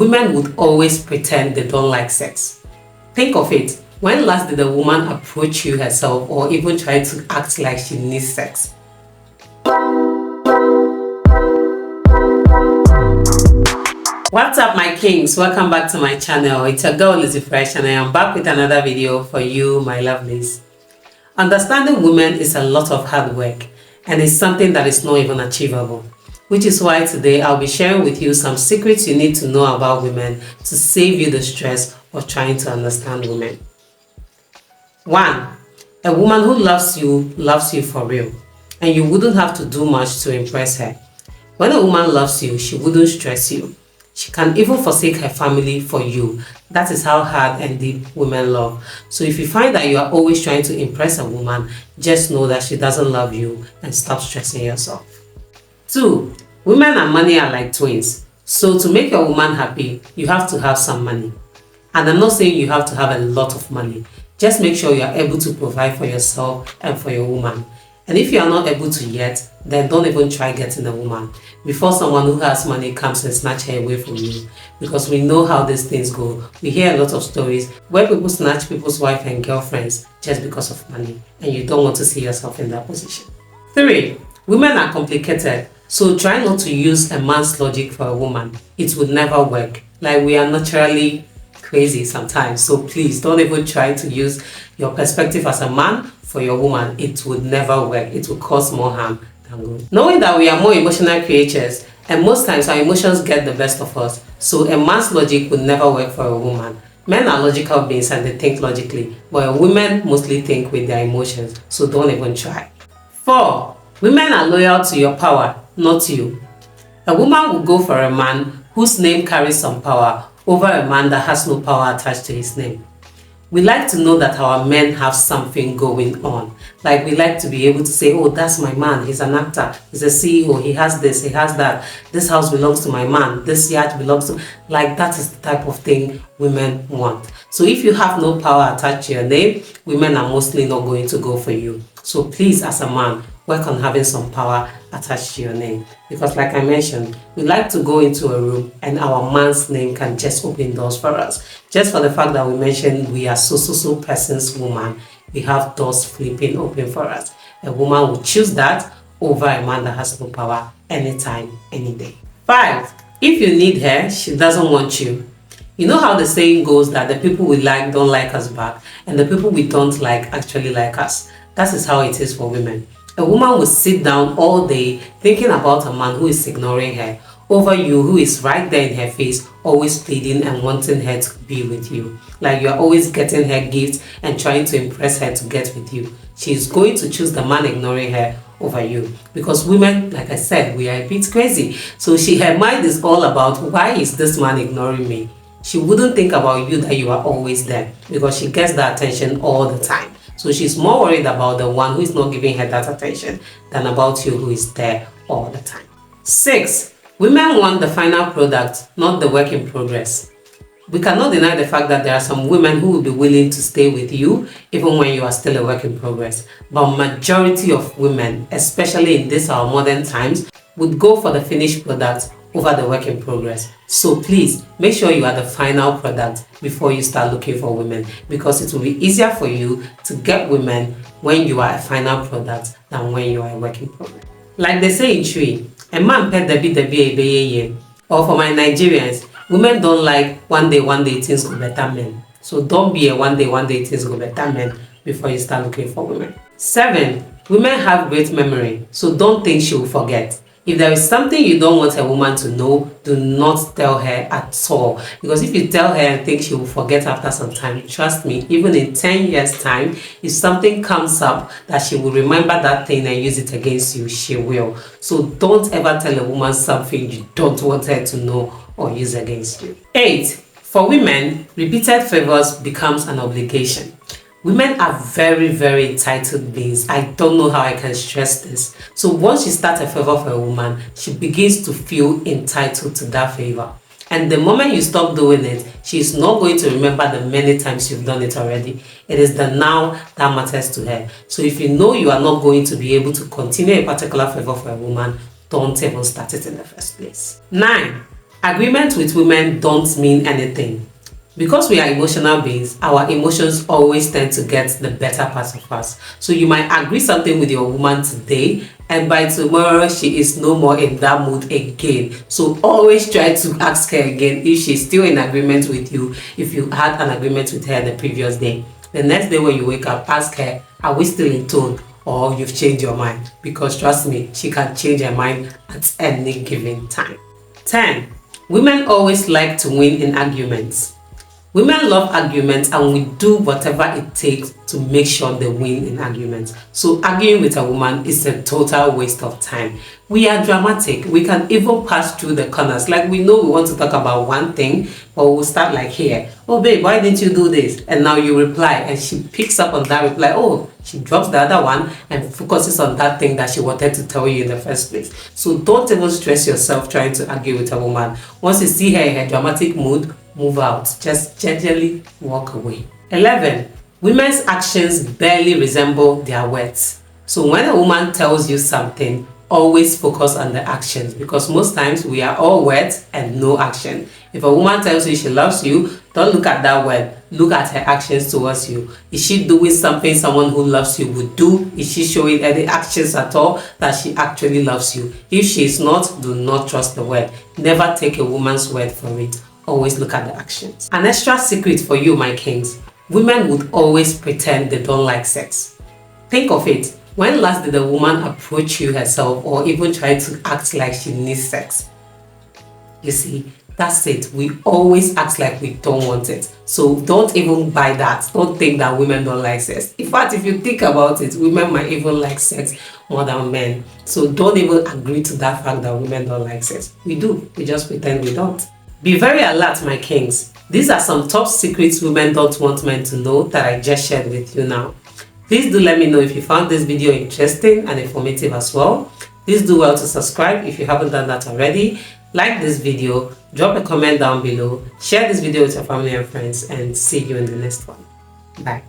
Women would always pretend they don't like sex. Think of it. When last did a woman approach you herself or even try to act like she needs sex? What's up, my kings? Welcome back to my channel. It's your girl Lizzie Fresh and I am back with another video for you, my lovelies. Understanding women is a lot of hard work and it's something that is not even achievable. Which is why today I'll be sharing with you some secrets you need to know about women to save you the stress of trying to understand women. 1. A woman who loves you for real, and you wouldn't have to do much to impress her. When a woman loves you, she wouldn't stress you. She can even forsake her family for you. That is how hard and deep women love. So if you find that you are always trying to impress a woman, just know that she doesn't love you and stop stressing yourself. 2. Women and money are like twins. So to make your woman happy, you have to have some money. And I'm not saying you have to have a lot of money. Just make sure you are able to provide for yourself and for your woman. And if you are not able to yet, then don't even try getting a woman before someone who has money comes and snatch her away from you. Because we know how these things go. We hear a lot of stories where people snatch people's wife and girlfriends just because of money, and you don't want to see yourself in that position. 3. Women are complicated, so try not to use a man's logic for a woman. It would never work. Like, we are naturally crazy sometimes, so please don't even try to use your perspective as a man for your woman. It would never work. It will cause more harm than good. Knowing that we are more emotional creatures and most times our emotions get the best of us, so a man's logic would never work for a woman. Men are logical beings and they think logically, but women mostly think with their emotions, so don't even try. 4. Women are loyal to your power, not you. A woman will go for a man whose name carries some power over a man that has no power attached to his name. We like to know that our men have something going on. Like, we like to be able to say, oh, that's my man, he's an actor, he's a CEO, he has this, he has that, this house belongs to my man, this yacht belongs to... Like, that is the type of thing women want. So if you have no power attached to your name, women are mostly not going to go for you. So please, as a man, work on having some power attached to your name. Because like I mentioned, we like to go into a room and our man's name can just open doors for us. Just for the fact that we mentioned we are so person's woman, we have doors flipping open for us. A woman will choose that over a man that has no power anytime, any day. 5. If you need her, she doesn't want you. You know how the saying goes that the people we like don't like us back, and the people we don't like actually like us. That is how it is for women. A woman will sit down all day thinking about a man who is ignoring her over you, who is right there in her face, always pleading and wanting her to be with you. Like, you are always getting her gifts and trying to impress her to get with you. She is going to choose the man ignoring her over you. Because women, like I said, we are a bit crazy. So her mind is all about, why is this man ignoring me? She wouldn't think about you, that you are always there, because she gets that attention all the time. So she's more worried about the one who is not giving her that attention than about you, who is there all the time. 6. Women want the final product, not the work in progress. We cannot deny the fact that there are some women who will be willing to stay with you even when you are still a work in progress. But majority of women, especially in this our modern times, would go for the finished product over the work in progress. So please make sure you are the final product before you start looking for women, because it will be easier for you to get women when you are a final product than when you are a work in progress. Like they say in Tree, a man pet debi. Or for my Nigerians, women don't like one day things go better men. So don't be a one day things go better men before you start looking for women. 7. Women have great memory, so don't think she will forget. If there is something you don't want a woman to know, do not tell her at all. Because if you tell her and think she will forget after some time, trust me, even in 10 years time, if something comes up that she will remember that thing and use it against you, she will. So don't ever tell a woman something you don't want her to know or use against you. 8. For women, repeated favors becomes an obligation. Women are very entitled beings. I don't know how I can stress this. So once you start a favor for a woman, she begins to feel entitled to that favor. And the moment you stop doing it, she is not going to remember the many times you've done it already. It is the now that matters to her. So if you know you are not going to be able to continue a particular favor for a woman, don't even start it in the first place. 9. Agreement with women don't mean anything. Because we are emotional beings, our emotions always tend to get the better part of us. So you might agree something with your woman today, and by tomorrow she is no more in that mood again. So always try to ask her again if she's still in agreement with you, if you had an agreement with her the previous day. The next day when you wake up, ask her, are we still in tone, or you've changed your mind? Because trust me, she can change her mind at any given time. 10. Women always like to win in arguments. Women love arguments, and we do whatever it takes to make sure they win in arguments. So arguing with a woman is a total waste of time. We are dramatic. We can even pass through the corners. Like, we know we want to talk about one thing, but we'll start like here. Oh babe, why didn't you do this? And now you reply, and she picks up on that reply. Oh, she drops the other one and focuses on that thing that she wanted to tell you in the first place. So don't even stress yourself trying to argue with a woman. Once you see her in her dramatic mood, move out. Just gently walk away. 11. Women's actions barely resemble their words. So when a woman tells you something, always focus on the actions, because most times we are all words and no action. If a woman tells you she loves you, don't look at that word. Look at her actions towards you. Is she doing something someone who loves you would do? Is she showing any actions at all that she actually loves you? If she is not, do not trust the word. Never take a woman's word for it. Always look at the actions. An extra secret for you, my kings. Women would always pretend they don't like sex. Think of it. When last did a woman approach you herself or even try to act like she needs sex? You see, that's it. We always act like we don't want it. So don't even buy that. Don't think that women don't like sex. In fact, if you think about it, women might even like sex more than men. So don't even agree to that fact that women don't like sex. We do. We just pretend we don't. Be very alert, my kings. These are some top secrets women don't want men to know that I just shared with you now. Please do let me know if you found this video interesting and informative as well. Please do well to subscribe if you haven't done that already. Like this video, drop a comment down below, share this video with your family and friends, and see you in the next one. Bye.